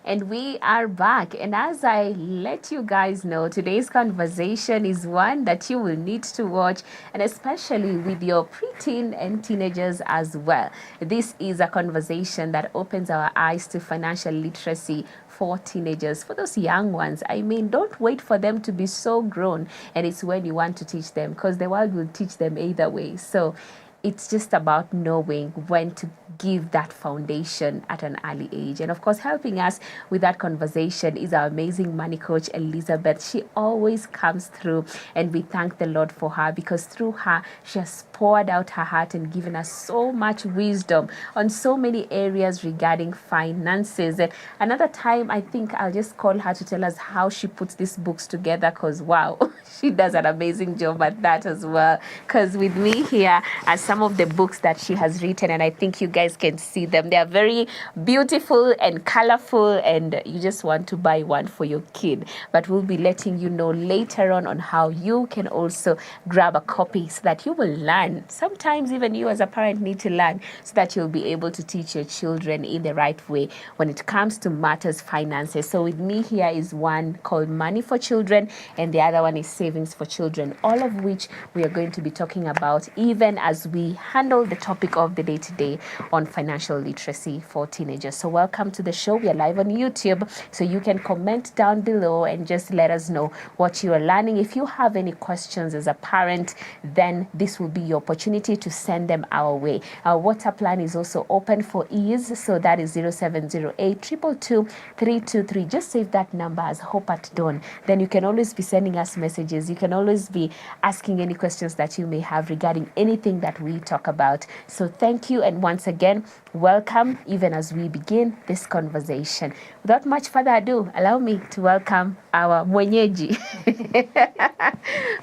And we are back. And as I let you guys know, today's conversation is one that you will need to watch, and especially with your preteen and teenagers as well. This is a conversation that opens our eyes to financial literacy for teenagers, for those young ones. I mean, don't wait for them to be so grown, and it's when you want to teach them, because the world will teach them either way. So it's just about knowing when to give that foundation at an early age. And of course, helping us with that conversation is our amazing money coach, Elizabeth. She always comes through, and we thank the Lord for her, because through her, she has poured out her heart and given us so much wisdom on so many areas regarding finances. And another time, I think I'll just call her to tell us how she puts these books together, because wow, she does an amazing job at that as well. Because with me here are some of the books that she has written, and I think you guys can see them. They are very beautiful and colorful, and you just want to buy one for your kid. But we'll be letting you know later on how you can also grab a copy so that you will learn. Sometimes even you as a parent need to learn so that you'll be able to teach your children in the right way when it comes to matters finances. So with me here is one called Money for Children, and the other one is Savings for Children, all of which we are going to be talking about even as we handle the topic of the day today on financial literacy for teenagers. So welcome to the show. We are live on YouTube, so you can comment down below and just let us know what you are learning. If you have any questions as a parent, then this will be your opportunity to send them our way. Our WhatsApp line is also open for ease, so that is 0708 222 323. Just save that number as Hope at Dawn. Then you can always be sending us messages. You can always be asking any questions that you may have regarding anything that we talk about. So thank you, and once again, welcome even as we begin this conversation. Without much further ado, allow me to welcome our mwenyeji.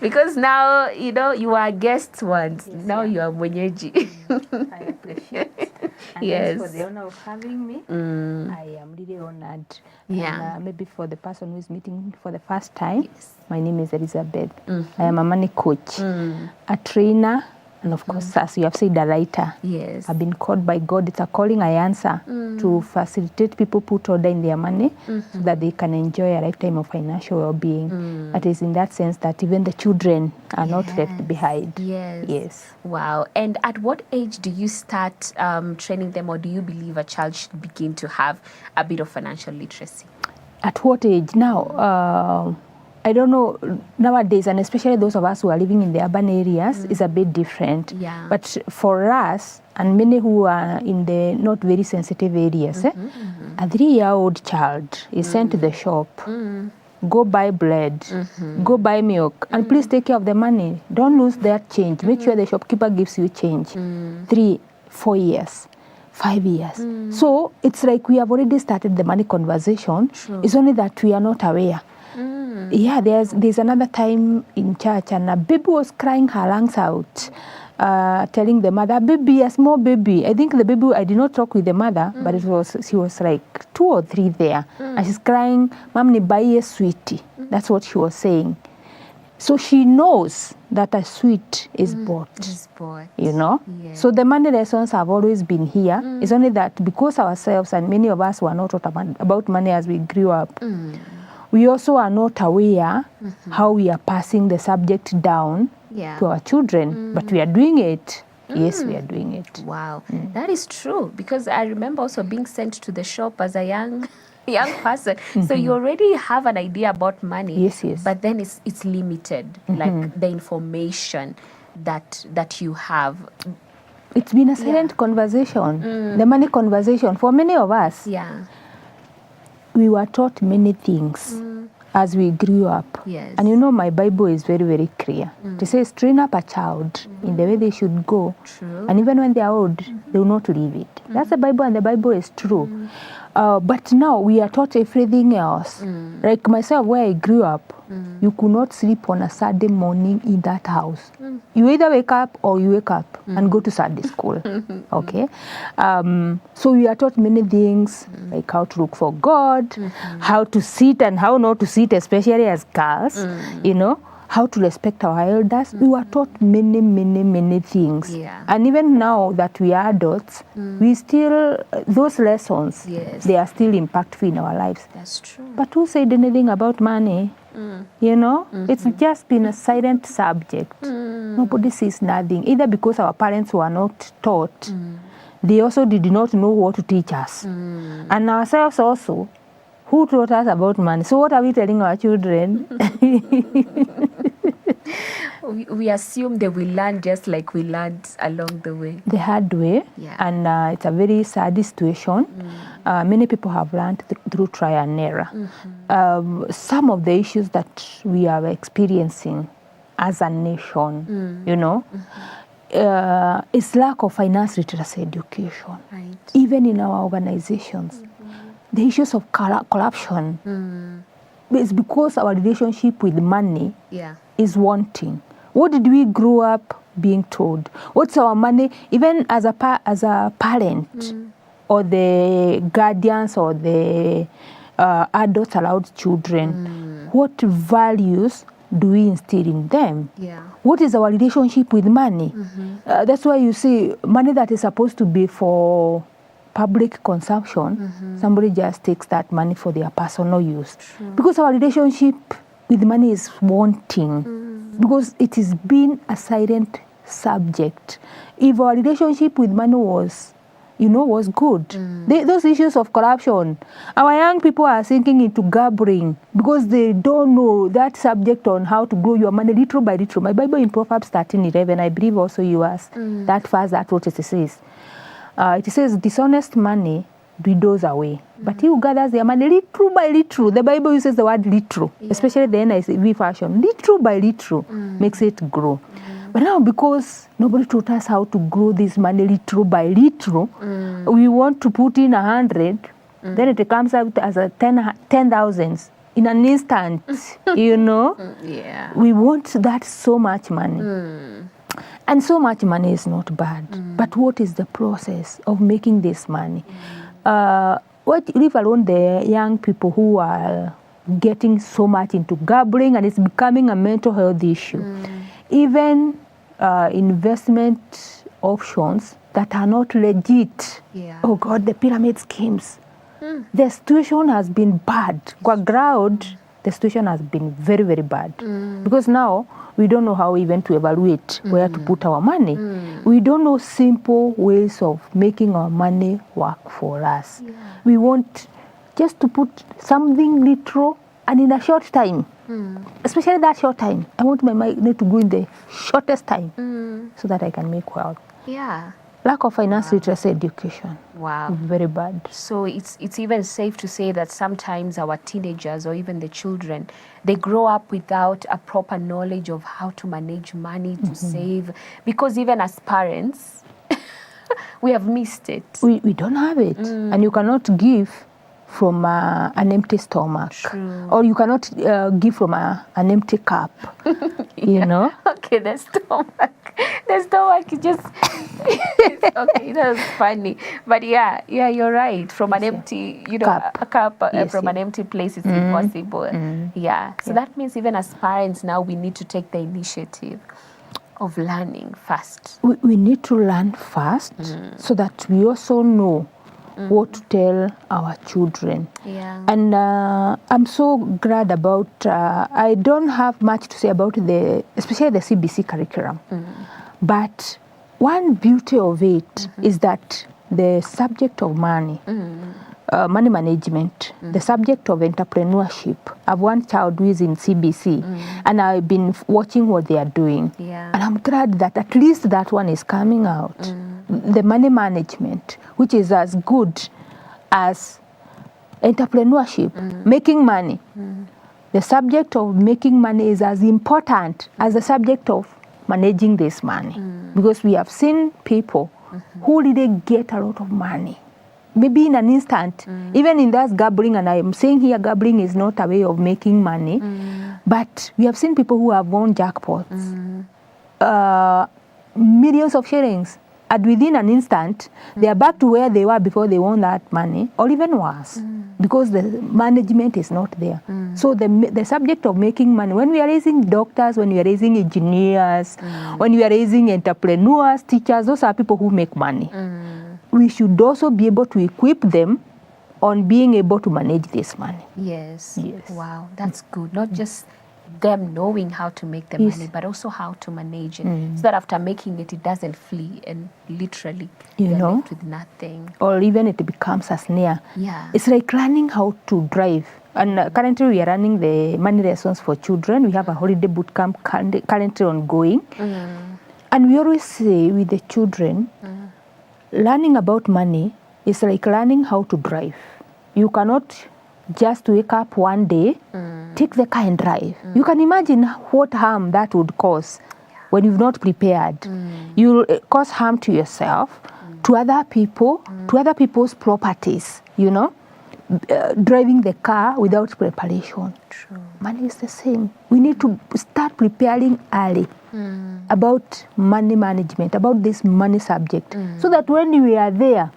Because now, you know, you are guests once. Yes, now you are mwenyeji. I appreciate. And yes. Thanks for the honor of having me. I am really honored. Yeah. And, maybe for the person who is meeting for the first time, Yes. my name is Elizabeth. I am a money coach, a trainer, and of course, as you have said, a writer. Yes. I've been called by God. It's a calling I answer to facilitate people put order in their money so that they can enjoy a lifetime of financial well-being. That is in that sense that even the children are not left behind. Yes. Yes. Wow. And at what age do you start training them, or do you believe a child should begin to have a bit of financial literacy? At what age? Now, I don't know, nowadays, and especially those of us who are living in the urban areas, is a bit different. Yeah. But for us, and many who are in the not very sensitive areas, a 3-year-old child is sent to the shop, go buy bread, go buy milk, and please take care of the money. Don't lose that change. Make sure the shopkeeper gives you change. 3, 4 years. 5 years. So it's like we have already started the money conversation. True. It's only that we are not aware. Yeah, there's another time in church, and a baby was crying her lungs out, telling the mother, baby, a small baby. I think the baby, I did not talk with the mother, but she was like 2 or 3 there. And she's crying, Mom, ni buy a sweetie. That's what she was saying. So she knows that a sweet is bought. You know? Yes. So the money lessons have always been here. It's only that because ourselves and many of us were not taught about money as we grew up, we also are not aware how we are passing the subject down to our children. But we are doing it. Yes, we are doing it. Wow. That is true, because I remember also being sent to the shop as a young person. So you already have an idea about money. Yes, yes. But then it's limited, like the information that you have. It's been a silent conversation, the money conversation. For many of us, we were taught many things as we grew up. Yes. And you know, my Bible is very, very clear. It says, train up a child in the way they should go. True. And even when they are old, they will not leave it. That's the Bible, and the Bible is true. But now we are taught everything else. Like myself, where I grew up, you could not sleep on a Saturday morning in that house. You either wake up or you wake up and go to Sunday school. Okay? So we are taught many things, like how to look for God, how to sit and how not to sit, especially as girls, you know. how to respect our elders. We were taught many things. Yeah. And even now that we are adults, we still, those lessons, Yes. they are still impactful in our lives. That's true. But who said anything about money? You know, it's just been a silent subject. Nobody sees nothing, either because our parents were not taught. They also did not know what to teach us. And ourselves also, who taught us about money? So what are we telling our children? We assume they will learn just like we learned along the way. The hard way. Yeah. And it's a very sad situation. Many people have learned through trial and error. Some of the issues that we are experiencing as a nation, you know, is lack of finance literacy education. Right. Even in our organizations, the issues of corruption is because our relationship with money Yeah. is wanting. What did we grow up being told? What's our money? Even as a parent or the guardians or the adults allowed children, what values do we instill in them? Yeah. What is our relationship with money? That's why you see money that is supposed to be for public consumption, somebody just takes that money for their personal use. Because our relationship with money is wanting, because it is been a silent subject. If our relationship with money was, you know, was good, those issues of corruption, our young people are sinking into gambling because they don't know that subject on how to grow your money little by little. My Bible in Proverbs 13:11, I believe also yours, that verse, that's what it says. It says, dishonest money dwindles away, but he who gathers their money little by little, the Bible uses the word little, especially the NIV version, little by little makes it grow. But now, because nobody taught us how to grow this money little by little, we want to put in 100, then it comes out as a 10,000 in an instant, you know? Yeah. We want that so much money. And so much money is not bad. But what is the process of making this money? Leave alone the young people who are getting so much into gambling and it's becoming a mental health issue. Even investment options that are not legit. Yeah. Oh God, the pyramid schemes. The situation has been bad. Kwa ground, the situation has been very bad. Because now, we don't know how even to evaluate where to put our money. We don't know simple ways of making our money work for us. We want just to put something little and in a short time. Especially that short time. I want my money to go in the shortest time so that I can make wealth. Yeah. Lack of finance literacy education. Wow. Very bad. So it's even safe to say that sometimes our teenagers or even the children, they grow up without a proper knowledge of how to manage money, to save, because even as parents, we have missed it. We don't have it. And you cannot give from an empty stomach. True. Or you cannot give from an empty cup, you know? Okay, the stomach is just okay, that's funny, but yeah, you're right. From an empty, you know, Cup. a cup Yes, from an empty place is impossible. Yeah, so that means even as parents now we need to take the initiative of learning first. We need to learn first so that we also know what to tell our children. Yeah. And I'm so glad about, I don't have much to say about especially the CBC curriculum. But one beauty of it is that the subject of money, money management, the subject of entrepreneurship. I have one child who is in CBC and I've been watching what they are doing. Yeah. And I'm glad that at least that one is coming out. The money management, which is as good as entrepreneurship, making money. The subject of making money is as important as the subject of managing this money. Because we have seen people who really get a lot of money. Maybe in an instant, even in that gambling, and I'm saying here gambling is not a way of making money, but we have seen people who have won jackpots, millions of shillings and within an instant, they are back to where they were before they won that money, or even worse, because the management is not there. So the subject of making money, when we are raising doctors, when we are raising engineers, when we are raising entrepreneurs, teachers, those are people who make money. We should also be able to equip them on being able to manage this money. Yes. Yes. Wow, that's good. Not just them knowing how to make the Yes. money, but also how to manage it, so that after making it, it doesn't flee and literally You they're know? left with nothing. Or even it becomes a snare. Yeah. It's like learning how to drive. And currently we are running the money lessons for children. We have a holiday boot camp currently ongoing. And we always say with the children, learning about money is like learning how to drive. You cannot just wake up one day, take the car and drive. You can imagine what harm that would cause when you've not prepared. You'll cause harm to yourself, to other people, to other people's properties, you know, driving the car without preparation. True. Money is the same. We need to start preparing early about money management, about this money subject, so that when we are there,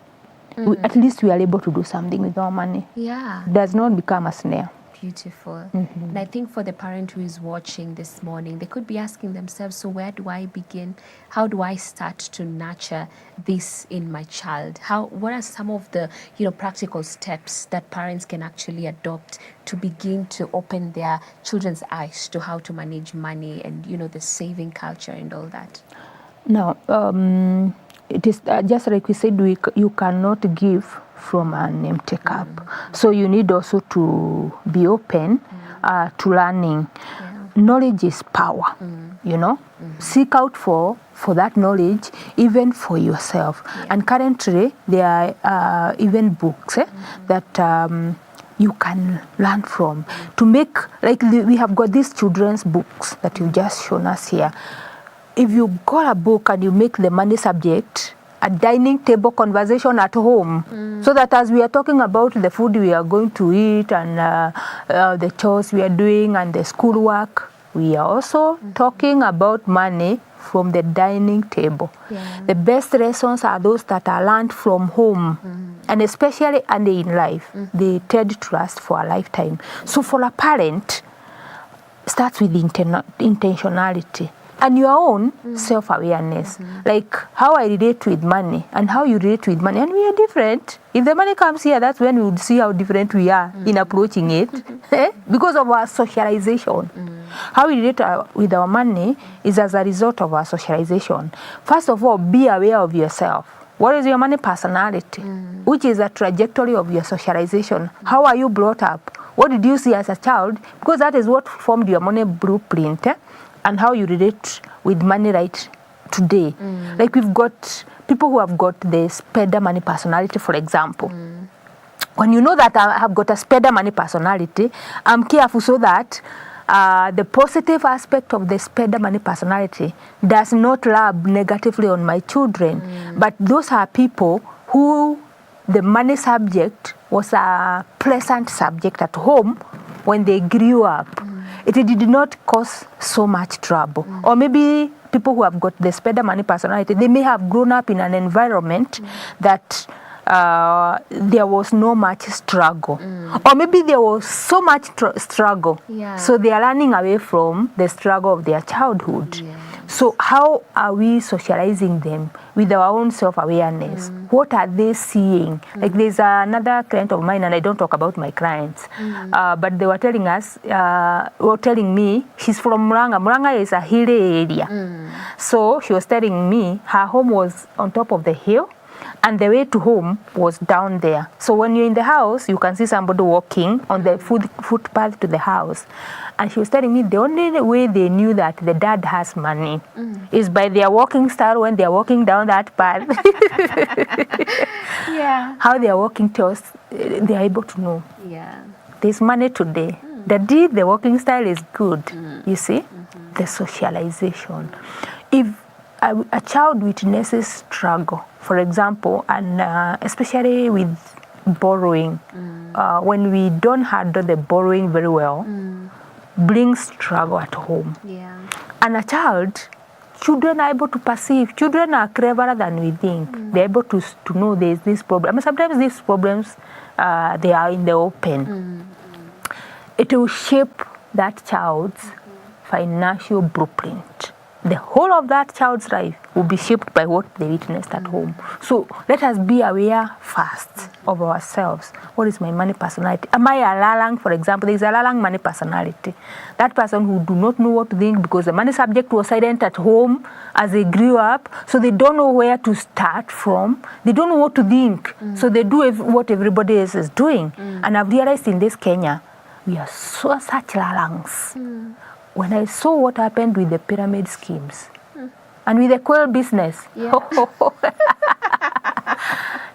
at least we are able to do something with our money. Yeah. It does not become a snare. Beautiful. And I think for the parent who is watching this morning, they could be asking themselves, so where do I begin? How do I start to nurture this in my child? What are some of the practical steps that parents can actually adopt to begin to open their children's eyes to how to manage money and the saving culture and all that? Now, it is just like we said, you cannot give from an empty cup. So you need also to be open to learning. Knowledge is power, Seek out for that knowledge, even for yourself. And currently, there are even books that you can learn from. To make, we have got these children's books that you've just shown us here. If you got a book and you make the money subject a dining table conversation at home, so that as we are talking about the food we are going to eat and the chores we are doing and the schoolwork, we are also talking about money from the dining table. The best lessons are those that are learned from home, and especially early in life, they tend to last for a lifetime. So for a parent, starts with intentionality and your own self-awareness, like how I relate with money and how you relate with money. And we are different. If the money comes here, that's when we would see how different we are in approaching it because of our socialization. How we relate with our money is as a result of our socialization. First of all, be aware of yourself. What is your money personality? Which is a trajectory of your socialization. How are you brought up? What did you see as a child? Because that is what formed your money blueprint. And how you relate with money right today. Like we've got people who have got the spender money personality, for example. When you know that I have got a spender money personality, I'm careful so that the positive aspect of the spender money personality does not rub negatively on my children. But those are people who the money subject was a pleasant subject at home when they grew up. It did not cause so much trouble. Or maybe people who have got the spender money personality, they may have grown up in an environment that there was no much struggle. Or maybe there was so much struggle. So they are running away from the struggle of their childhood. So how are we socializing them with our own self-awareness? What are they seeing? Like there's another client of mine, and I don't talk about my clients, but they were telling us, telling me, she's from Muranga. Muranga is a hilly area. So she was telling me her home was on top of the hill, and the way to home was down there. So when you're in the house, you can see somebody walking on the footpath to the house. And she was telling me the only way they knew that the dad has money is by their walking style when they're walking down that path. How they are walking tells they are able to know. There's money today. The walking style is good. You see? The socialization. If a child witnesses struggle, for example, and especially with borrowing, when we don't handle the borrowing very well, brings struggle at home. And a child children are able to perceive. Children are cleverer than we think. They're able to know there's this problem. I mean, sometimes these problems, they are in the open. It will shape that child's financial blueprint. The whole of that child's life will be shaped by what they witnessed at home. So let us be aware first of ourselves. What is my money personality? Am I a lalang, for example? There is a lalang money personality. That person who do not know what to think because the money subject was silent at home as they grew up, so they don't know where to start from. They don't know what to think. So they do what everybody else is doing. And I've realized in this Kenya, we are such lalangs. When I saw what happened with the pyramid schemes and with the coal business,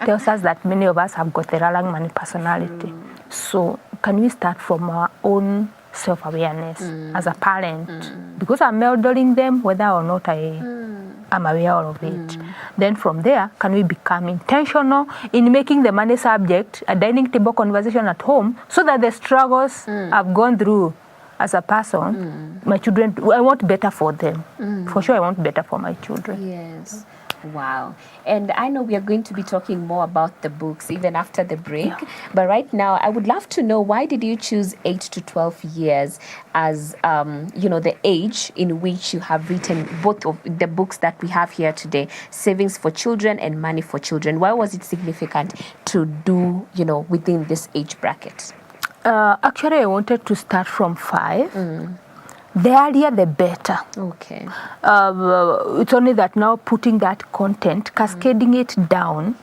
tells us that many of us have got the lalang money personality. So can we start from our own self-awareness as a parent? Because I'm modeling them whether or not I'm aware of it. Then from there, can we become intentional in making the money subject a dining table conversation at home so that the struggles I've gone through as a person, my children, I want better for them. For sure, I want better for my children. Yes. Wow. And I know we are going to be talking more about the books even after the break. Yeah. But right now, I would love to know, why did you choose 8 to 12 years as, the age in which you have written both of the books that we have here today, Savings for Children and Money for Children? Why was it significant to do, within this age bracket? Actually, I wanted to start from 5. The earlier, the better. Okay. It's only that now putting that content, cascading it down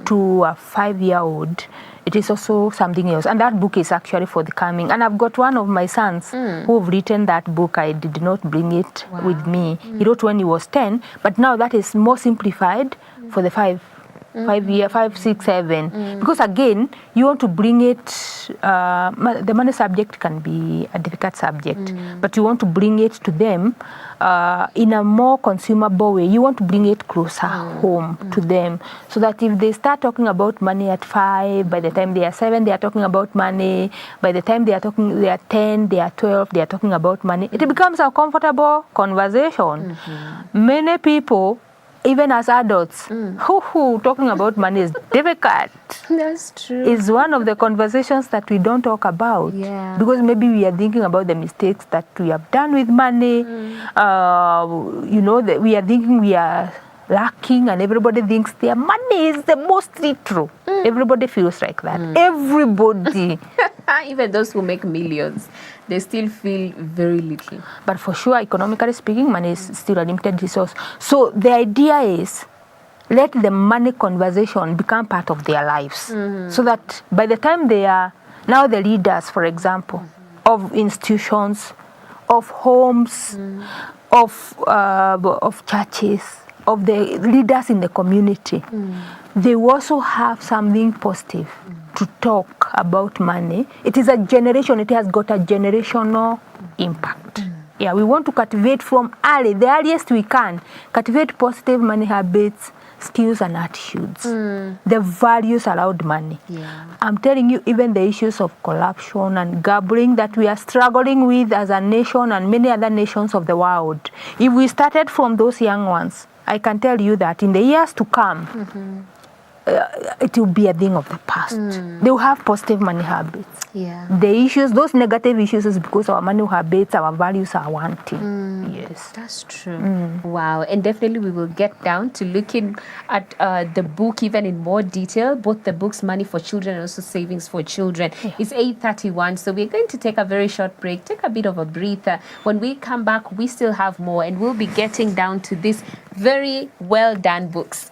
to a 5-year-old, it is also something else. And that book is actually for the coming. And I've got one of my sons who have written that book. I did not bring it with me. He wrote when he was 10, but now that is more simplified for the 5, 6, 7. Because again, you want to bring it, the money subject can be a difficult subject, but you want to bring it to them in a more consumable way. You want to bring it closer home to them, so that if they start talking about money at 5, by the time they are 7, they are talking about money. By the time they are 10, they are 12, they are talking about money. It becomes a comfortable conversation. Many people, even as adults, talking about money is difficult. That's true. It's one of the conversations that we don't talk about. Yeah. Because maybe we are thinking about the mistakes that we have done with money. That we are thinking we are lacking, and everybody thinks their money is the most true. Everybody feels like that. Everybody. Even those who make millions, they still feel very little. But for sure, economically speaking, money is still a limited resource. So the idea is, let the money conversation become part of their lives. So that by the time they are now the leaders, for example, of institutions, of homes, of churches, of the leaders in the community, they also have something positive to talk about money. It is a generation, it has got a generational impact. Yeah, we want to cultivate from early, the earliest we can, cultivate positive money habits, skills and attitudes, the values around money. Yeah. I'm telling you, even the issues of corruption and gambling that we are struggling with as a nation and many other nations of the world, if we started from those young ones, I can tell you that in the years to come, it will be a thing of the past. They will have positive money habits. Yeah. The issues, those negative issues, is because our money habits, our values are wanting. Yes. That's true. Wow. And definitely we will get down to looking at the book even in more detail, both the books, Money for Children and also Savings for Children. Yeah. It's 8:31, so we're going to take a very short break, take a bit of a breather. When we come back, we still have more, and we'll be getting down to these very well done books.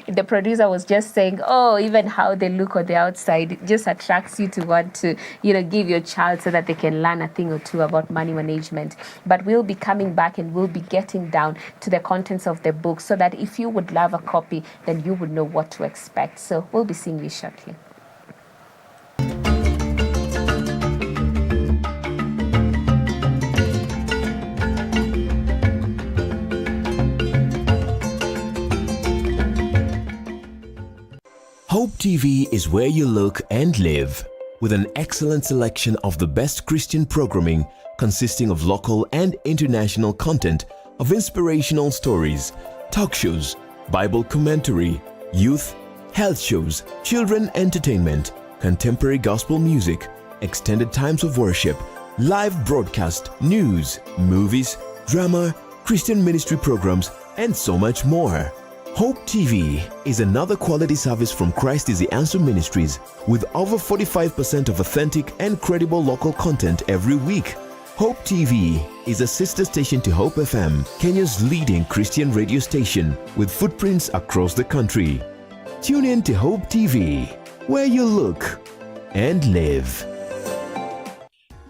The producer was just saying, even how they look on the outside, it just attracts you to want to, give your child so that they can learn a thing or two about money management. But we'll be coming back and we'll be getting down to the contents of the book, so that if you would love a copy, then you would know what to expect. So we'll be seeing you shortly. Hope TV is where you look and live, with an excellent selection of the best Christian programming consisting of local and international content of inspirational stories, talk shows, Bible commentary, youth, health shows, children entertainment, contemporary gospel music, extended times of worship, live broadcast, news, movies, drama, Christian ministry programs, and so much more. Hope TV is another quality service from Christ is the Answer Ministries with over 45% of authentic and credible local content every week. Hope TV is a sister station to Hope FM, Kenya's leading Christian radio station with footprints across the country. Tune in to Hope TV, where you look and live.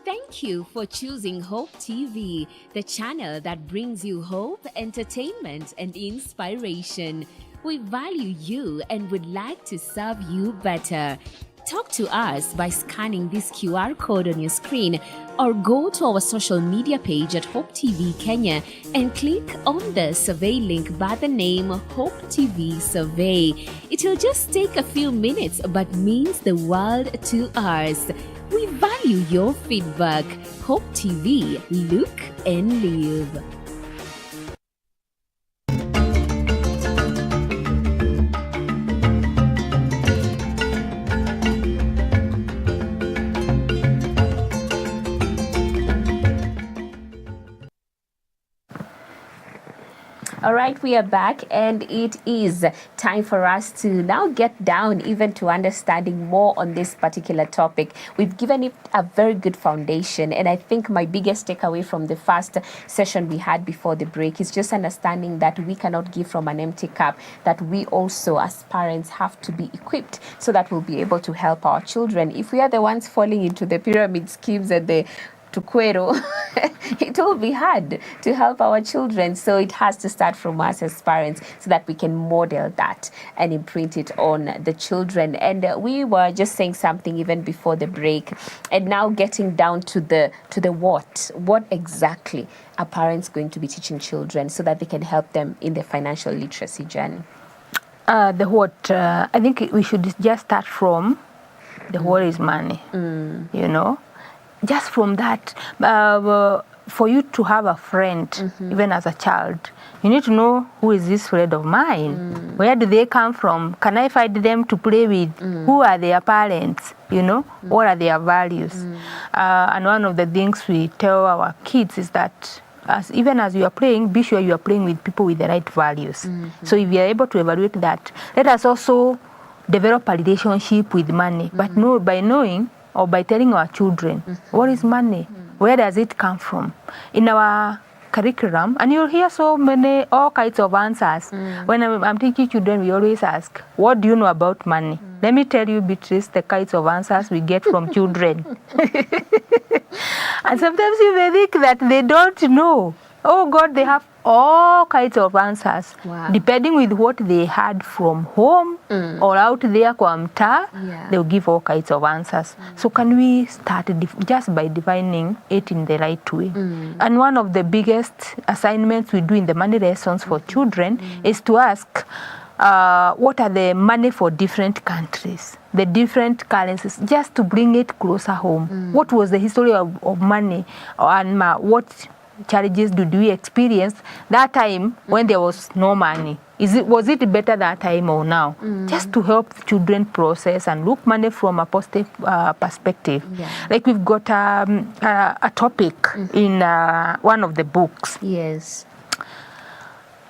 Thank you for choosing Hope TV, the channel that brings you hope, entertainment, and inspiration. We value you and would like to serve you better. Talk to us by scanning this QR code on your screen or go to our social media page at Hope TV Kenya and click on the survey link by the name Hope TV Survey. It will just take a few minutes but means the world to us. We value your feedback. Hope TV, look and live. All right, we are back, and it is time for us to now get down even to understanding more on this particular topic. We've given it a very good foundation, and I think my biggest takeaway from the first session we had before the break is just understanding that we cannot give from an empty cup, that we also as parents have to be equipped so that we'll be able to help our children. If we are the ones falling into the pyramid schemes and the tukwero, it will be hard to help our children. So it has to start from us as parents so that we can model that and imprint it on the children. And we were just saying something even before the break, and now getting down to the what exactly are parents going to be teaching children so that they can help them in their financial literacy journey? I think we should just start from the what is money, you know. Just from that, for you to have a friend, even as a child, you need to know who is this friend of mine? Where do they come from? Can I find them to play with? Who are their parents? You know, what are their values? And one of the things we tell our kids is that even as you are playing, be sure you are playing with people with the right values. So if you are able to evaluate that, let us also develop a relationship with money, but by knowing or by telling our children, what is money? Where does it come from? In our curriculum, and you'll hear all kinds of answers. When I'm teaching children, we always ask, what do you know about money? Let me tell you, Beatrice, the kinds of answers we get from children. And sometimes you may think that they don't know. Oh God, they have all kinds of answers, depending with what they had from home or out there kwa mtaa, they'll give all kinds of answers. So can we start just by defining it in the right way? And one of the biggest assignments we do in the money lessons for children is to ask, what are the money for different countries, the different currencies, just to bring it closer home. What was the history of money, and what challenges did we experience that time when there was no money? Was it better that time or now? Just to help children process and look money from a positive perspective. Like we've got a topic in one of the books. Yes.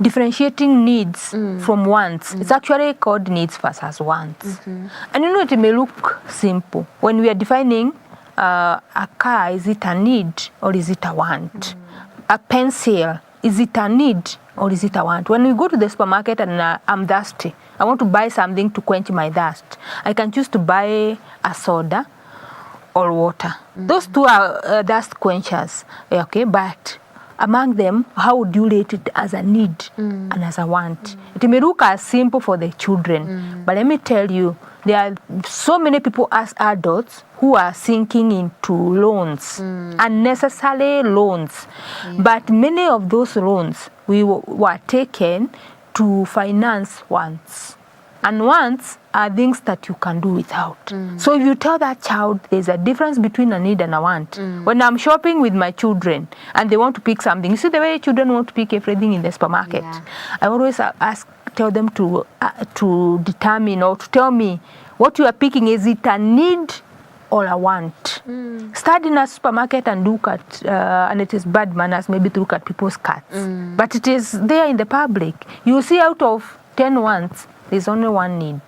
Differentiating needs from wants. It's actually called needs versus wants. And you know, it may look simple. When we are defining a car, is it a need or is it a want? A pencil, is it a need or is it a want? When we go to the supermarket and I'm thirsty, I want to buy something to quench my thirst, I can choose to buy a soda or water. Those two are thirst quenchers, okay? But among them, how would you rate it as a need and as a want? It may look as simple for the children, but let me tell you, there are so many people as adults who are sinking into loans, unnecessary loans. But many of those loans were taken to finance wants. And wants are things that you can do without. So if you tell that child there's a difference between a need and a want. When I'm shopping with my children and they want to pick something, you see the way children want to pick everything in the supermarket. Yeah. I always tell them to determine or to tell me what you are picking, is it a need or a want? Start in a supermarket and look at, and it is bad manners maybe to look at people's carts. But it is there in the public. You see out of 10 wants, there's only one need.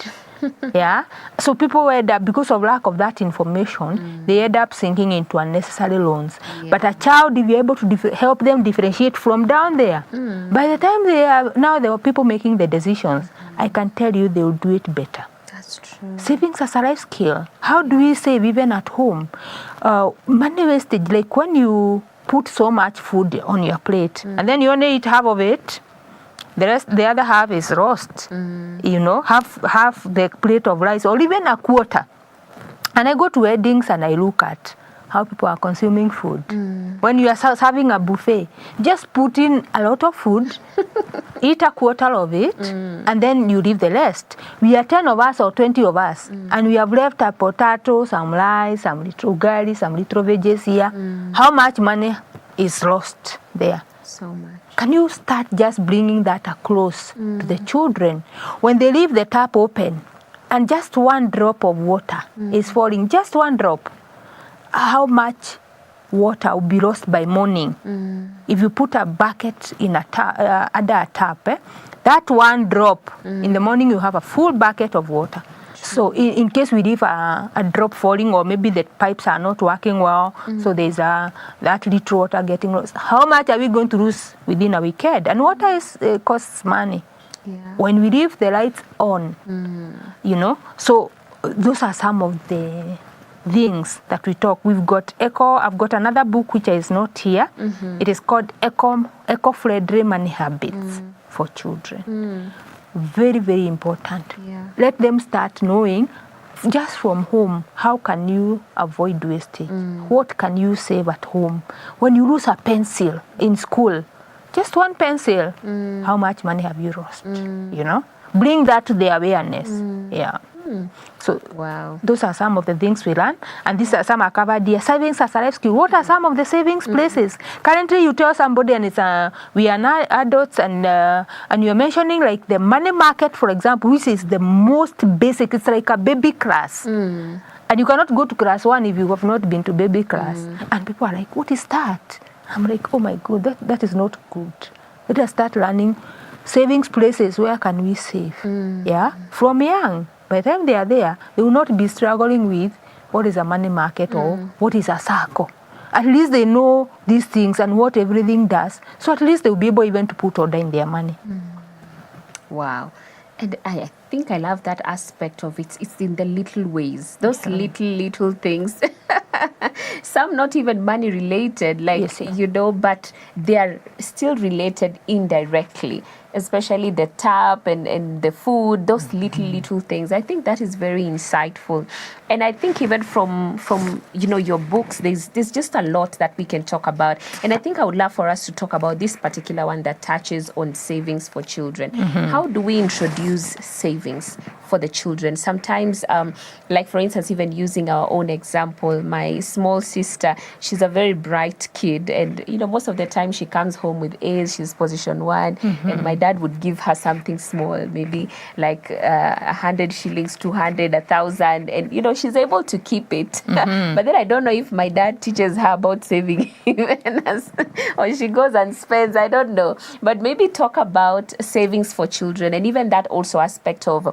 Yeah. So people end up, because of lack of that information, they end up sinking into unnecessary loans. Yeah. But a child, if you're able to help them differentiate from down there, by the time there are people making the decisions, I can tell you they will do it better. That's true. Savings as a life skill. How do we save even at home? Money wastage, like when you put so much food on your plate and then you only eat half of it, the other half is roast. You know, half the plate of rice or even a quarter. And I go to weddings and I look at how people are consuming food. When you are serving a buffet, just put in a lot of food, eat a quarter of it, and then you leave the rest. We are 10 of us or 20 of us, and we have left a potato, some rice, some little ugali, some little veggies here. How much money is lost there? So much. Can you start just bringing that close to the children? When they leave the tap open and just one drop of water is falling, just one drop, how much water will be lost by morning? If you put a bucket in under a tap, that one drop, in the morning you have a full bucket of water. So in case we leave a drop falling, or maybe the pipes are not working well, so there's that little water getting lost, how much are we going to lose within a weekend? And water costs money. Yeah. When we leave the lights on, you know. So those are some of the things that we talk. We've got I've got another book which is not here. It is called Eco-Friendly Money Habits for Children. Very, very important. Yeah. Let them start knowing just from home, how can you avoid wastage? What can you save at home? When you lose a pencil in school, just one pencil, how much money have you lost? You know, bring that to the awareness. Yeah. So Wow. those are some of the things we learn, and these are some are covered here. Savings as a life skill. What are some of the savings places? Currently, you tell somebody, and it's we are now adults, and you're mentioning like the money market, for example, which is the most basic. It's like a baby class. And you cannot go to class 1 if you have not been to baby class. And people are like, what is that? I'm like, oh my God, that is not good. Let us start learning savings places. Where can we save? Yeah, from young. By the time they are there, they will not be struggling with what is a money market or what is a circle. At least they know these things and what everything does. So at least they will be able even to put order in their money. Wow. And I think I love that aspect of it. It's in the little ways, those little things. Some not even money related, like, Yes, yeah. you know, but they are still related indirectly, especially the tap and the food, those little things. I think that is very insightful. And I think even from you know, your books, there's just a lot that we can talk about. And I think I would love for us to talk about this particular one that touches on savings for children. How do we introduce savings for the children? Sometimes, like for instance, even using our own example, my small sister, she's a very bright kid, and you know, most of the time she comes home with A's, she's position 1, and my dad would give her something small, maybe like 100 shillings, 200, 1,000, and you know, she's able to keep it. But then I don't know if my dad teaches her about saving even or she goes and spends, I don't know. But maybe talk about savings for children, and even that also aspect of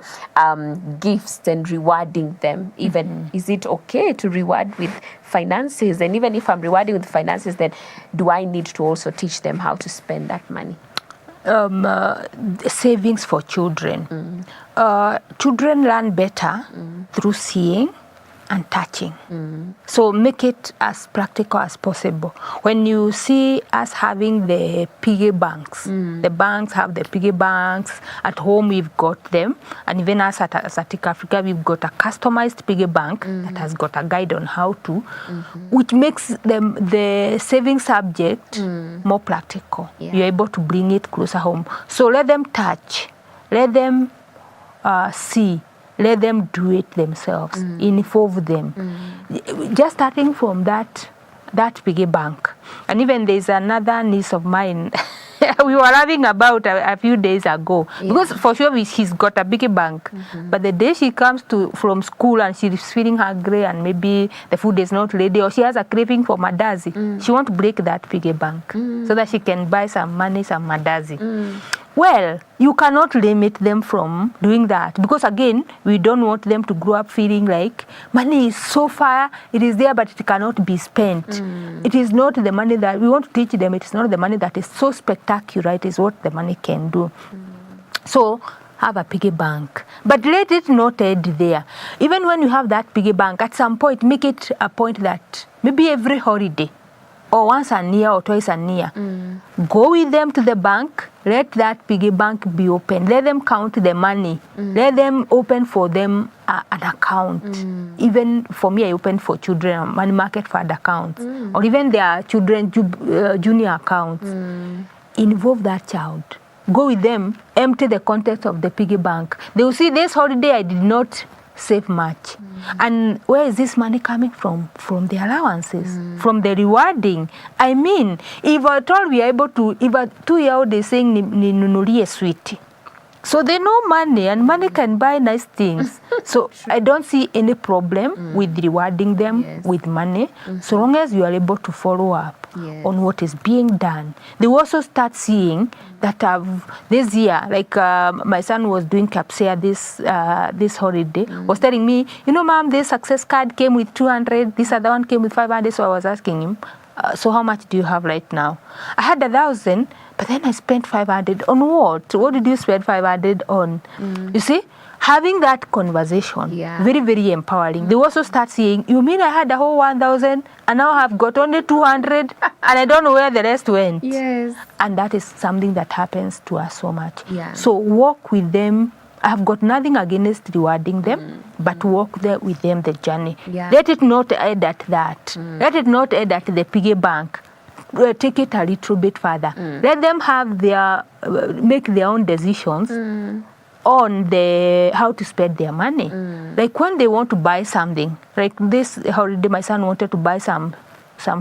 gifts and rewarding them. Even is it okay to reward with finances? And even if I'm rewarding with finances, then do I need to also teach them how to spend that money? Savings for children. Children learn better through seeing and touching. So make it as practical as possible. When you see us having the piggy banks, the banks have the piggy banks. At home we've got them, and even us at Atik Africa, we've got a customized piggy bank that has got a guide on how to, which makes the saving subject more practical. Yeah. You're able to bring it closer home. So let them touch, let them see. Let them do it themselves. Involve them. Just starting from that piggy bank. And even there's another niece of mine we were laughing about a few days ago. Because for sure she's got a piggy bank. But the day she comes from school and she's feeling hungry and maybe the food is not ready or she has a craving for mandazi, she wants to break that piggy bank so that she can buy some mandazi. Well, you cannot limit them from doing that because again, we don't want them to grow up feeling like money is so far, it is there but it cannot be spent. It is not the money that we want to teach them, it is not the money that is so spectacular, it is what the money can do. So have a piggy bank, but let it not end there. Even when you have that piggy bank, at some point make it a point that maybe every holiday or once a year or twice a year, go with them to the bank, let that piggy bank be open, let them count the money, let them open for them an account. Even for me, I opened for children a money market fund account, or even their children junior accounts. Involve that child. Go with them, empty the contents of the piggy bank. They will see this holiday I did not save much. And where is this money coming from? From the allowances, from the rewarding. I mean, if at all we are able to, if a 2-year-old is saying ninunulie sweetie, so they know money and money can buy nice things. So I don't see any problem with rewarding them with money, so long as you are able to follow up on what is being done. They will also start seeing that this year, like my son was doing CAPSEA this holiday, was telling me, you know, mom, this success card came with 200, this other one came with 500. So I was asking him, so how much do you have right now? I had 1,000, but then I spent 500 on what? What did you spend 500 on? You see, having that conversation, very, very empowering. They also start saying, you mean I had a whole 1,000 and now I've got only 200 and I don't know where the rest went. Yes. And that is something that happens to us so much. So walk with them. I've got nothing against rewarding them, but walk there with them the journey. Let it not end at that. Let it not end at the piggy bank. Take it a little bit further. Let them have make their own decisions on how to spend their money. Like when they want to buy something, like this holiday, my son wanted to buy some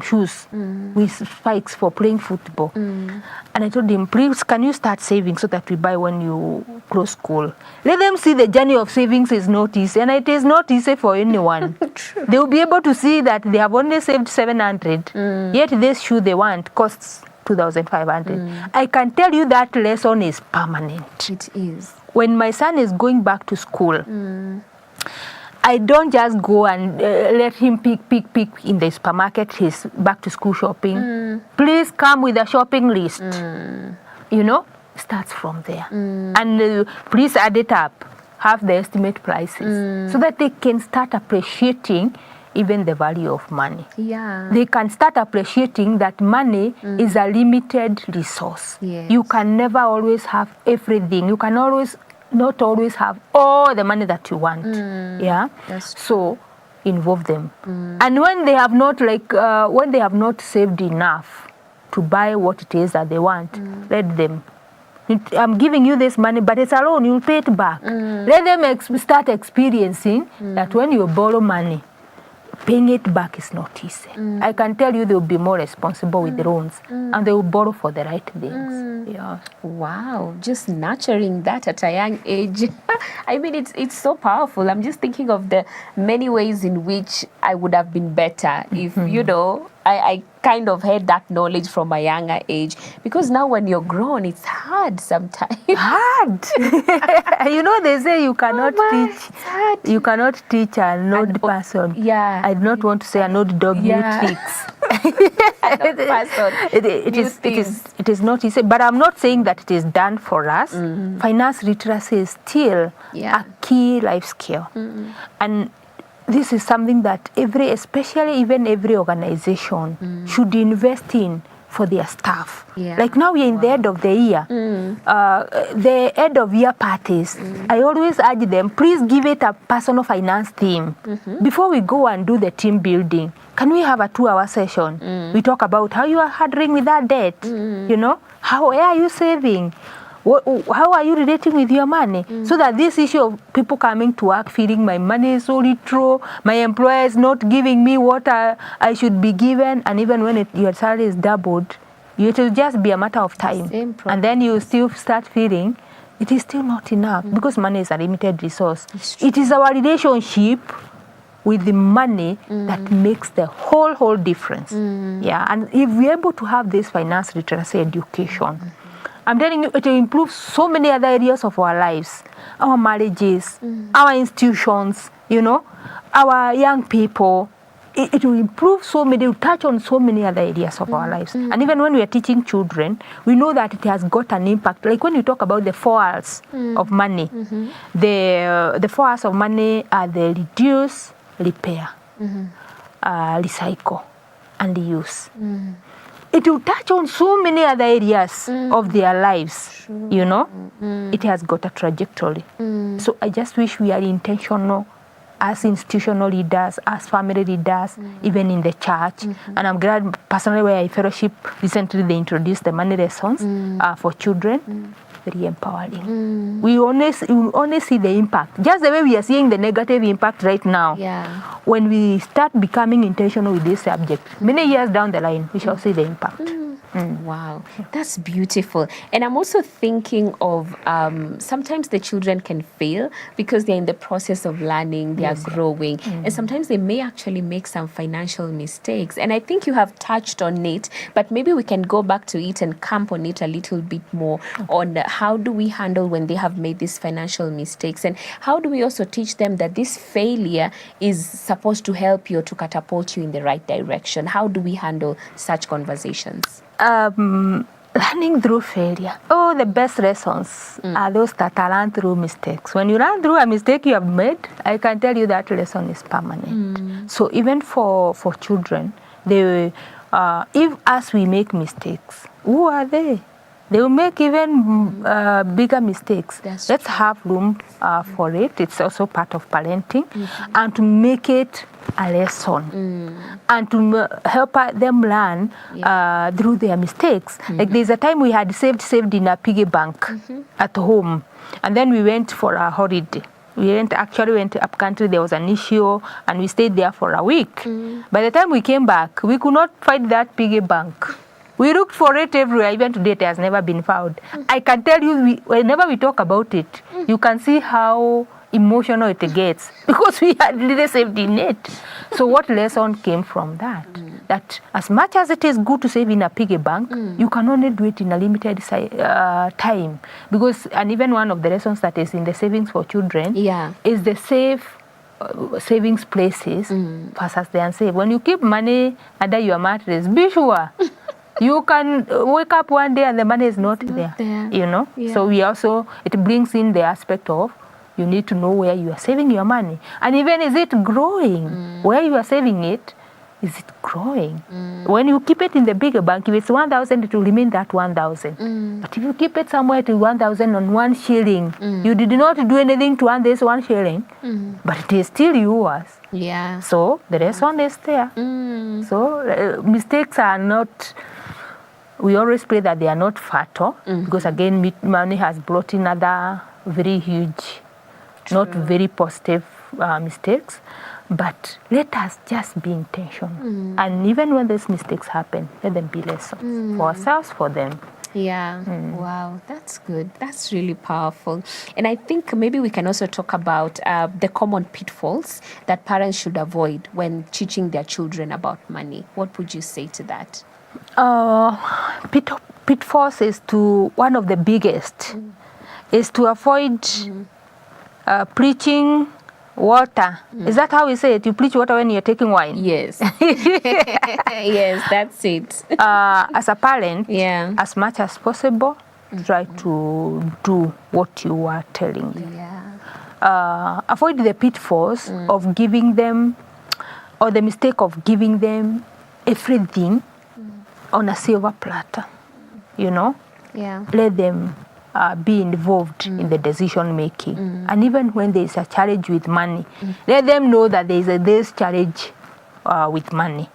shoes with spikes for playing football. And I told him, please, can you start saving so that we buy when you close school? Let them see the journey of savings is not easy, and it is not easy for anyone. They will be able to see that they have only saved 700, yet this shoe they want costs 2,500. I can tell you that lesson is permanent. It is. When my son is going back to school, I don't just go and let him pick in the supermarket his back to school shopping. Please come with a shopping list. You know, starts from there. And please add it up, have the estimate prices, so that they can start appreciating even the value of money. They can start appreciating that money is a limited resource. You can never always have everything. You can not always have all the money that you want. So involve them. And when they have not saved enough to buy what it is that they want, let them. I'm giving you this money, but it's a loan, you'll pay it back. Let them start experiencing that when you borrow money, paying it back is not easy. I can tell you they'll be more responsible with the loans and they will borrow for the right things. Wow, just nurturing that at a young age. I mean, it's so powerful. I'm just thinking of the many ways in which I would have been better if, you know, I kind of had that knowledge from a younger age, because now when you're grown, it's hard sometimes. Hard. You know, they say you cannot teach an old person. I do not want to say an old dog new tricks. It is not easy, but I'm not saying that it is done for us. Finance literacy is still a key life skill, and this is something that especially every organization should invest in for their staff. Like now we're in the end of the year, the end of year parties. I always urge them, please give it a personal finance theme. Before we go and do the team building, can we have a 2-hour session? We talk about how you are handling with that debt, you know, where are you saving? How are you relating with your money? So that this issue of people coming to work feeling my money is so little, my employer is not giving me what I should be given, and even when your salary is doubled, it will just be a matter of time. And then you still start feeling it is still not enough because money is a limited resource. It is our relationship with the money that makes the whole difference. Yeah, and if we're able to have this finance literacy education, I'm telling you, it will improve so many other areas of our lives, our marriages, our institutions, our young people. It will improve so many, it will touch on so many other areas of our lives. And even when we are teaching children, we know that it has got an impact. Like when you talk about the 4 R's of money, the 4 R's of money are the reduce, repair, recycle, and use. It will touch on so many other areas of their lives, It has got a trajectory. So I just wish we are intentional as institutional leaders, as family leaders, even in the church. And I'm glad personally where I fellowship, recently they introduced the money lessons for children. Very empowering. We only see the impact. Just the way we are seeing the negative impact right now. Yeah. When we start becoming intentional with this subject, many years down the line, we shall see the impact. Wow, that's beautiful. And I'm also thinking of sometimes the children can fail because they're in the process of learning, they are growing, and sometimes they may actually make some financial mistakes. And I think you have touched on it, but maybe we can go back to it and camp on it a little bit more on how do we handle when they have made these financial mistakes, and how do we also teach them that this failure is supposed to help you, to catapult you in the right direction. How do we handle such conversations? Learning through failure. The best lessons are those that are learned through mistakes. When you learn through a mistake you have made, I can tell you that lesson is permanent. So even for children, if as we make mistakes, who are they? They will make even bigger mistakes. Let's have room for it. It's also part of parenting, and to make it a lesson, and to help them learn through their mistakes. Like there's a time we had saved in a piggy bank at home, and then we went for a holiday. We went up country. There was an issue, and we stayed there for a week. By the time we came back, we could not find that piggy bank. We looked for it everywhere. Even today, it has never been found. I can tell you, whenever we talk about it, you can see how emotional it gets because we had really saved in it. So what lesson came from that? That as much as it is good to save in a piggy bank, you can only do it in a limited time. And even one of the lessons that is in the savings for children is the savings places versus the unsafe. When you keep money under your mattress, be sure you can wake up one day and the money is not there. So it brings in the aspect of you need to know where you are saving your money, and even is it growing? Where you are saving it, is it growing? When you keep it in the bigger bank, if it's 1,000, it will remain that 1,000. But if you keep it somewhere to 1,000 on 1 shilling, you did not do anything to earn this 1 shilling, but it is still yours. So the lesson is there. So mistakes are not. We always pray that they are not fatal, because again, money has brought in other very huge, not very positive mistakes. But let us just be intentional. And even when these mistakes happen, let them be lessons for ourselves, for them. Wow, that's good. That's really powerful. And I think maybe we can also talk about the common pitfalls that parents should avoid when teaching their children about money. What would you say to that? Pitfalls is one of the biggest is to avoid preaching water. Is that how we say it? You preach water when you're taking wine? Yes. Yes, that's it. As a parent, as much as possible, try to do what you are telling them. Avoid the pitfalls of giving them, or the mistake of giving them everything on a silver platter. Let them be involved in the decision making. And even when there is a challenge with money, let them know that there is this challenge with money.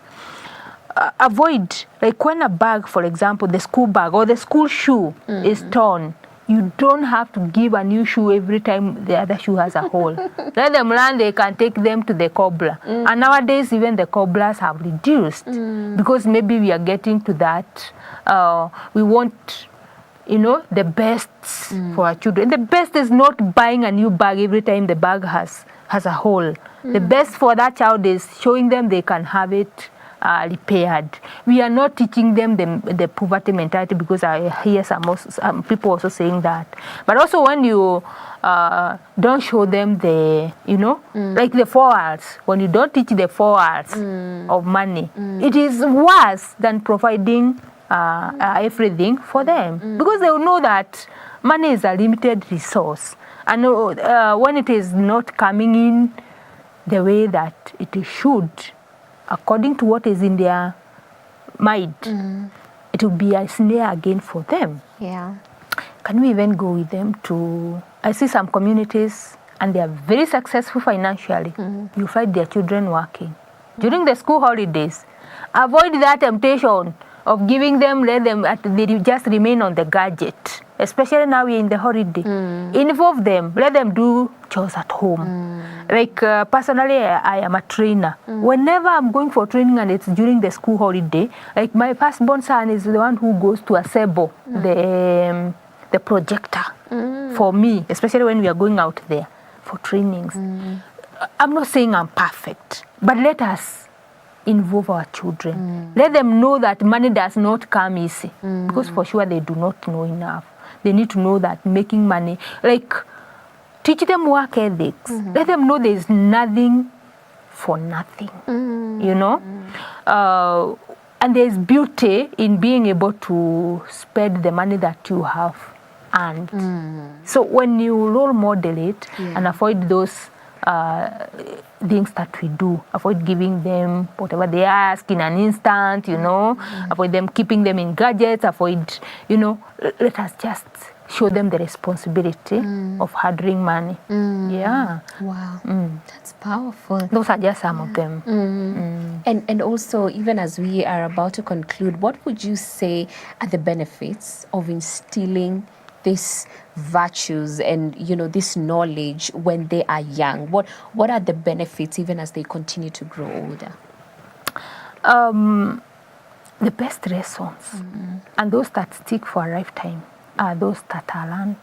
Avoid, like when a bag, for example, the school bag or the school shoe is torn, You don't have to give a new shoe every time the other shoe has a hole. Let them learn, they can take them to the cobbler. And nowadays, even the cobblers have reduced because maybe we are getting to that. We want, the best for our children. The best is not buying a new bag every time the bag has a hole. The best for that child is showing them they can have it repaired. We are not teaching them the poverty mentality, because I hear some people also saying that. But also when you don't show them the, like the 4 R's, when you don't teach the 4 R's of money, it is worse than providing everything for them, because they will know that money is a limited resource, and when it is not coming in the way that it should, according to what is in their mind, it will be a snare again for them. Yeah. Can we even go with them to, I see some communities and they are very successful financially. You find their children working. During the school holidays, avoid that temptation of giving them, let them, they just remain on the gadget. Especially now we're in the holiday. Involve them, let them do chores at home. Like personally, I am a trainer. Whenever I'm going for training and it's during the school holiday, like my firstborn son is the one who goes to assemble the projector for me, especially when we are going out there for trainings. I'm not saying I'm perfect, but let us involve our children. Let them know that money does not come easy, because for sure they do not know enough. They need to know that making money, like teach them work ethics. Let them know there is nothing for nothing, and there is beauty in being able to spend the money that you have earned. So when you role model it and avoid those things that we do, avoid giving them whatever they ask in an instant, avoid them keeping them in gadgets, avoid, let us just show them the responsibility of handling money. Yeah. Wow. That's powerful. Those are just some of them. And also, even as we are about to conclude, what would you say are the benefits of instilling these virtues and this knowledge when they are young? What are the benefits even as they continue to grow older? The best lessons and those that stick for a lifetime are those that are learned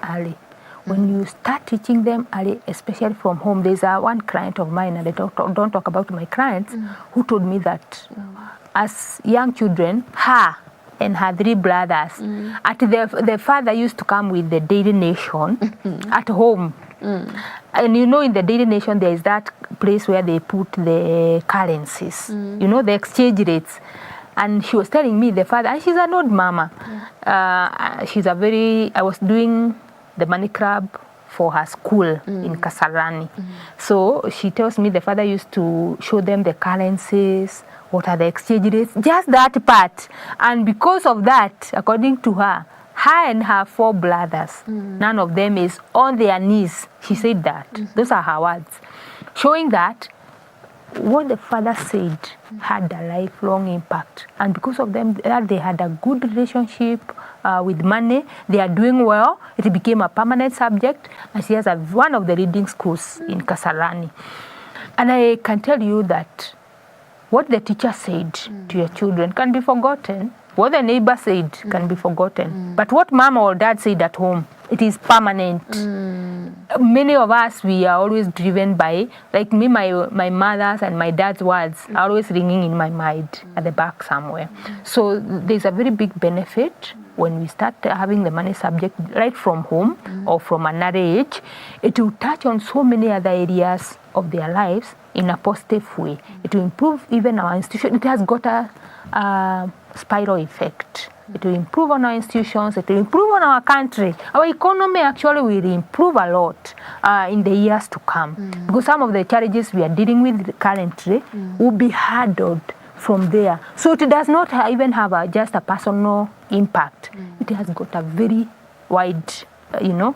early. When you start teaching them early, especially from home, there's one client of mine, and I don't talk about my clients, who told me that as young children, her and her 3 brothers, the father used to come with the Daily Nation at home. And in the Daily Nation, there is that place where they put the currencies, the exchange rates. And she was telling me, the father, and she's an old mama. I was doing the money club for her school in Kasarani. So she tells me the father used to show them the currencies, what are the exchange rates, just that part. And because of that, according to her and her 4 brothers, none of them is on their knees. She said that. Those are her words. Showing that what the father said had a lifelong impact. And because of them, they had a good relationship with money. They are doing well. It became a permanent subject. And she has one of the reading schools in Kasarani. And I can tell you that what the teacher said to your children can be forgotten. What the neighbor said can be forgotten. But what mom or dad said at home, it is permanent. Many of us, we are always driven by, like me, my mother's and my dad's words are always ringing in my mind at the back somewhere. So there's a very big benefit when we start having the money subject right from home or from another age. It will touch on so many other areas of their lives in a positive way. It will improve even our institution. It has got a spiral effect. It will improve on our institutions. It will improve on our country. Our economy actually will improve a lot in the years to come. Because some of the challenges we are dealing with currently will be handled from there. So it does not even have just a personal impact. It has got a very wide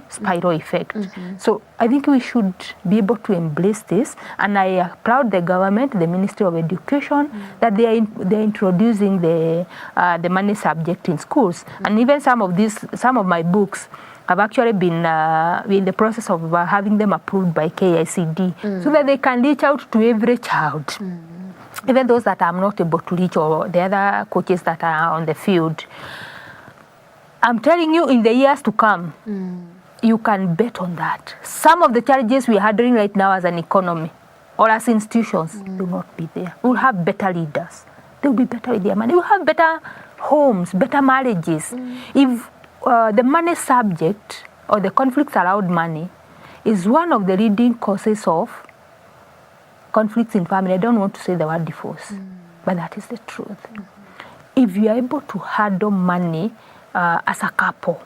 spiral effect. So I think we should be able to embrace this, and I applaud the government, the Ministry of Education, that they're introducing the money subject in schools. And even some of my books have actually been in the process of having them approved by KICD so that they can reach out to every child. Even those that I'm not able to reach, or the other coaches that are on the field. I'm telling you, in the years to come, you can bet on that. Some of the challenges we are handling right now as an economy or as institutions will not be there. We'll have better leaders. They'll be better with their money. We'll have better homes, better marriages. If the money subject or the conflicts around money is one of the leading causes of conflicts in family, I don't want to say the word divorce, but that is the truth. If you are able to handle money as a couple,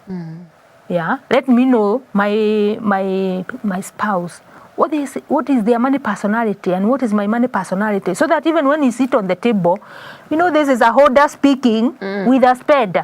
yeah, let me know my spouse, what is their money personality and what is my money personality, so that even when you sit on the table, you know this is a holder speaking with a spade.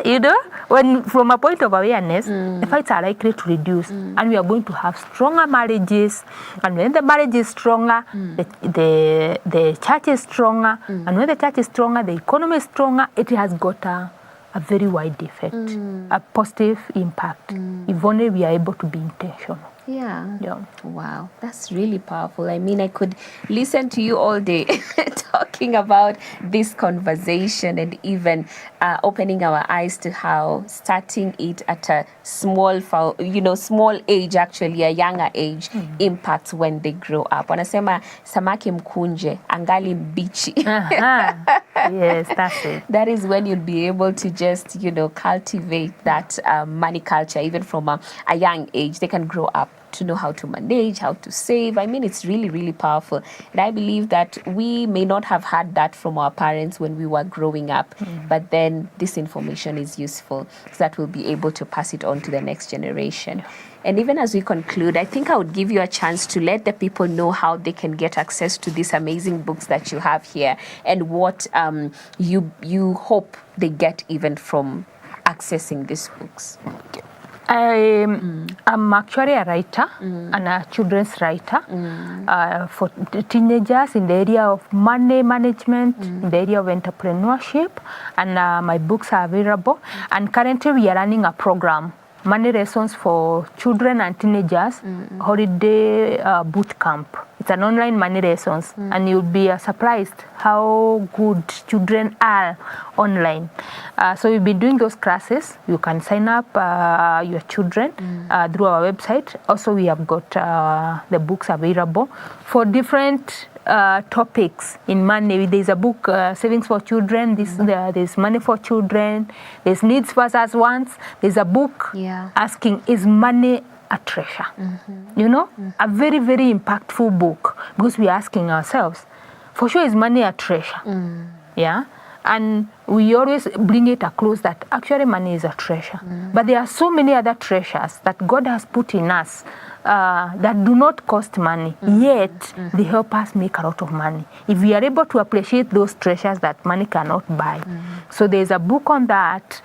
You know, when from a point of awareness, the fights are likely to reduce, and we are going to have stronger marriages. And when the marriage is stronger, the church is stronger, and when the church is stronger, the economy is stronger. It has got a very wide effect, a positive impact, if only we are able to be intentional. Yeah. Wow, that's really powerful. I mean, I could listen to you all day talking about this conversation and even opening our eyes to how starting it at a small age, actually a younger age, impacts when they grow up. Wanasema samaki mkunje angali mbichi. Yes, that's it. That is when you'll be able to just, cultivate that money culture, even from a young age. They can grow up to know how to manage, how to save. I mean, it's really, really powerful. And I believe that we may not have had that from our parents when we were growing up, but then this information is useful so that we'll be able to pass it on to the next generation. And even as we conclude, I think I would give you a chance to let the people know how they can get access to these amazing books that you have here and what you hope they get even from accessing these books. I'm actually a writer and a children's writer for teenagers in the area of money management, in the area of entrepreneurship, and my books are available. And currently we are running a program, Money Lessons for Children and Teenagers, Holiday Boot Camp. It's an online money lessons, and you'll be surprised how good children are online. So we've been doing those classes. You can sign up your children through our website. Also, we have got the books available for different topics in money. There's a book, Savings for Children. There's Money for Children. There's Needs versus Wants. There's a book asking, is money a treasure? A very, very impactful book, because we're asking ourselves, for sure, is money a treasure? Yeah. And we always bring it across that actually money is a treasure. But there are so many other treasures that God has put in us that do not cost money, yet they help us make a lot of money. If we are able to appreciate those treasures that money cannot buy. So there's a book on that.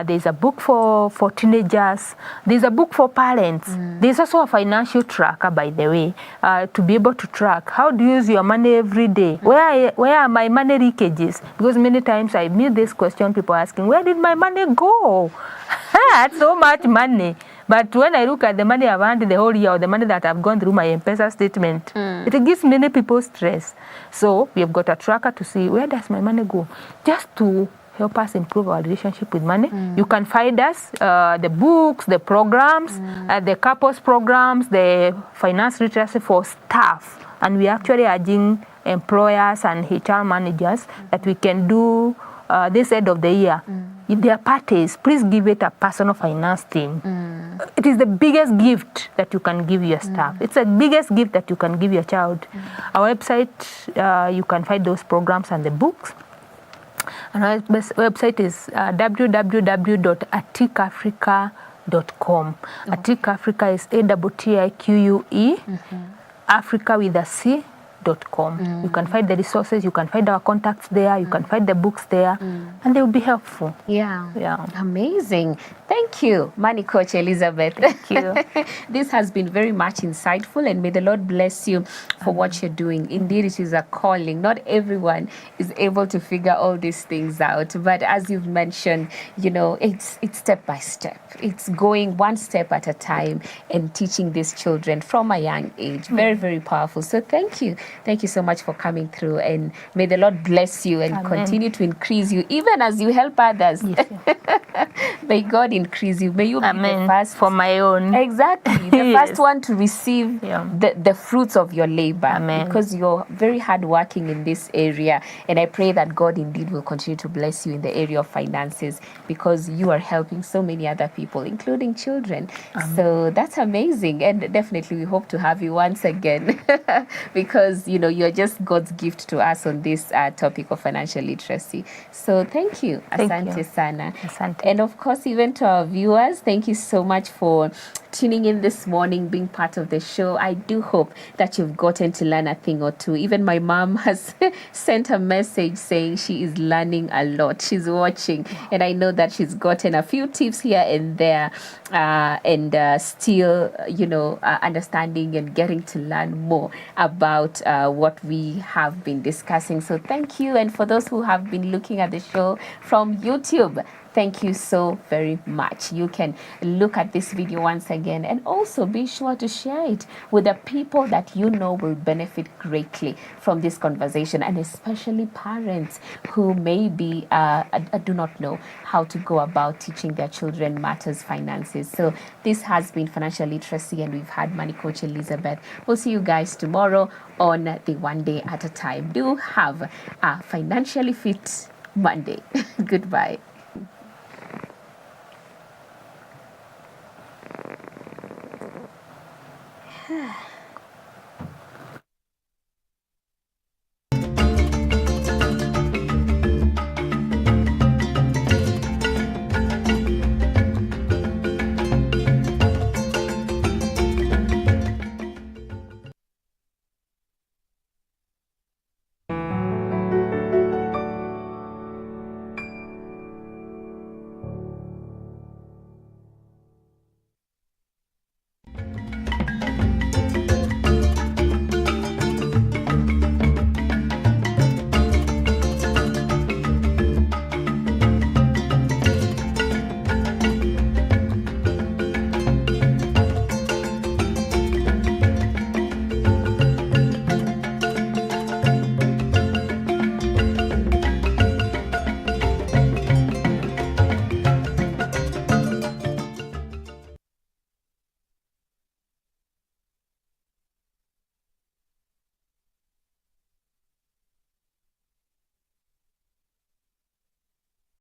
There's a book for teenagers. There's a book for parents. There's also a financial tracker, by the way, to be able to track how do you use your money every day. Where are my money leakages? Because many times I meet this question, people asking, where did my money go? I had so much money. But when I look at the money I've earned the whole year, or the money that I've gone through my M-Pesa statement, it gives many people stress. So we have got a tracker to see, where does my money go? Just to help us improve our relationship with money. You can find us, the books, the programs, the couples programs, the finance literacy for staff. And we're actually urging employers and HR managers that we can do this end of the year. If there are parties, please give it a personal finance team. It is the biggest gift that you can give your staff. It's the biggest gift that you can give your child. Our website, you can find those programs and the books. And our website is www.atikafrica.com. Atik Africa is ATTIQUE, Africa with a C.com. You can find the resources, you can find our contacts there, you can find the books there. and they will be helpful. Yeah. Yeah. Amazing. Thank you, Money Coach Elizabeth. Thank you. This has been very much insightful, and may the Lord bless you for what you're doing. Indeed, it is a calling. Not everyone is able to figure all these things out. But as you've mentioned, it's step by step. It's going one step at a time and teaching these children from a young age. Very, very powerful. So thank you. Thank you so much for coming through, and may the Lord bless you and continue to increase you, even as you help others. Yes, yes. May God increase you. May you be the first for my own. Exactly. The Yes. first one to receive the fruits of your labor. Amen. Because you're very hardworking in this area. And I pray that God indeed will continue to bless you in the area of finances, because you are helping so many other people, including children. So that's amazing. And definitely we hope to have you once again because, you're just God's gift to us on this topic of financial literacy. So thank you. Asante sana. Asante. And of course, even to our viewers, thank you so much for tuning in this morning, being part of the show. I do hope that you've gotten to learn a thing or two. Even my mom has sent a message saying she is learning a lot. She's watching, and I know that she's gotten a few tips here and there, and still, understanding and getting to learn more about what we have been discussing. So thank you. And for those who have been looking at the show from YouTube, thank you so very much. You can look at this video once again, and also be sure to share it with the people that you know will benefit greatly from this conversation, and especially parents who maybe do not know how to go about teaching their children matters finances. So this has been Financial Literacy, and we've had Money Coach Elizabeth. We'll see you guys tomorrow on the One Day at a Time. Do have a financially fit Monday. Goodbye.